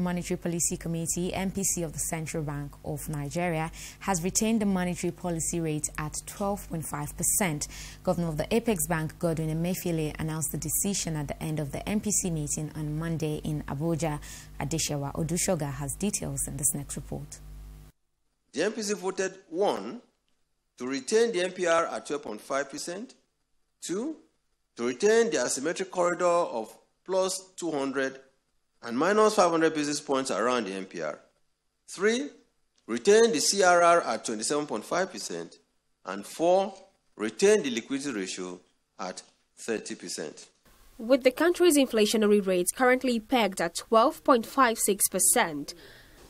Monetary Policy Committee, MPC of the Central Bank of Nigeria, has retained the monetary policy rate at 12.5%. Governor of the Apex Bank, Godwin Emefiele, announced the decision at the end of the MPC meeting on Monday in Abuja. Adeshewa Odushoga has details in this next report. The MPC voted 1. To retain the MPR at 12.5%, 2. To retain the asymmetric corridor of plus 200 and minus 500 basis points around the MPR, 3. Retain the CRR at 27.5%, and 4. Retain the liquidity ratio at 30%. With the country's inflationary rate currently pegged at 12.56%,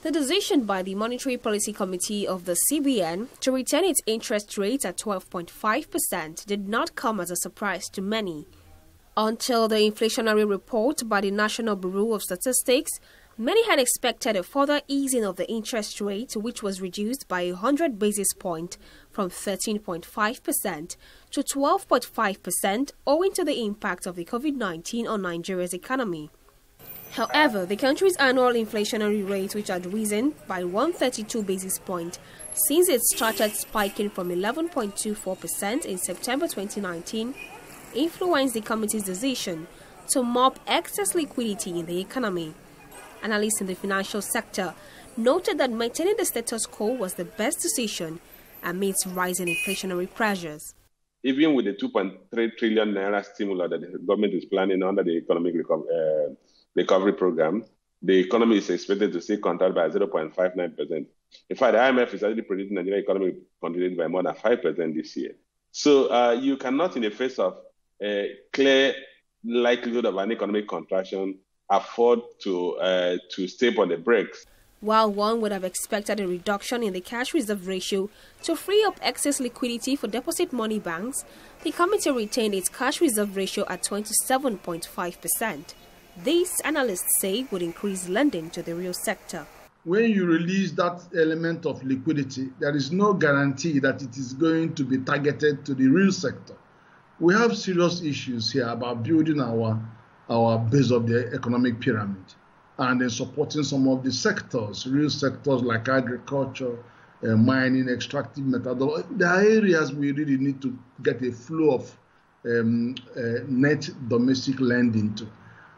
the decision by the Monetary Policy Committee of the CBN to retain its interest rate at 12.5% did not come as a surprise to many. Until the inflationary report by the National Bureau of Statistics, many had expected a further easing of the interest rate, which was reduced by 100 basis points from 13.5% to 12.5% owing to the impact of the COVID-19 on Nigeria's economy. However, the country's annual inflationary rate, which had risen by 132 basis points since it started spiking from 11.24% in September 2019, influenced the committee's decision to mop excess liquidity in the economy. Analysts in the financial sector noted that maintaining the status quo was the best decision amidst rising inflationary pressures. Even with the 2.3 trillion naira stimulus that the government is planning under the economic recovery program, the economy is expected to still contract by 0.59%. In fact, the IMF is already predicting the Nigerian economy contracting by more than 5% this year. So you cannot, in the face of a clear likelihood of an economic contraction, afford to step on the brakes. While one would have expected a reduction in the cash reserve ratio to free up excess liquidity for deposit money banks, the committee retained its cash reserve ratio at 27.5%. This, analysts say, would increase lending to the real sector. When you release that element of liquidity, there is no guarantee that it is going to be targeted to the real sector. We have serious issues here about building our base of the economic pyramid and then supporting some of the sectors, real sectors like agriculture, mining, extractive methodology. There are areas we really need to get a flow of net domestic lending to.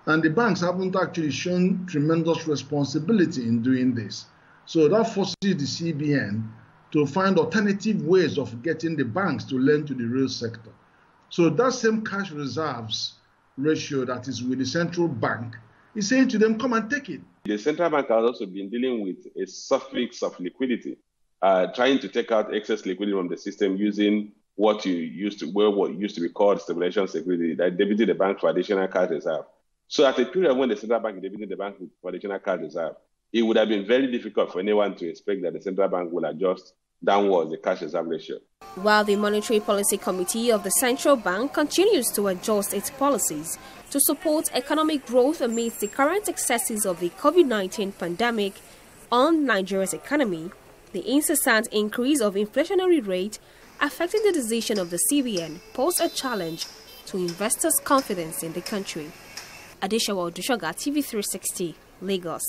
And the banks haven't actually shown tremendous responsibility in doing this. So that forces the CBN to find alternative ways of getting the banks to lend to the real sector. So that same cash reserves ratio that is with the central bank is saying to them, come and take it. The central bank has also been dealing with a suffix of liquidity, trying to take out excess liquidity from the system using what used to be called stabilization security, that debited the bank for additional cash reserve. So at a period when the central bank debited the bank for additional cash reserve, it would have been very difficult for anyone to expect that the central bank will adjust downwards the cash reserve ratio. While the Monetary Policy Committee of the Central Bank continues to adjust its policies to support economic growth amidst the current excesses of the COVID-19 pandemic on Nigeria's economy, the incessant increase of inflationary rate affecting the decision of the CBN posed a challenge to investors' confidence in the country. Adeshewa Odushoga, TV360, Lagos.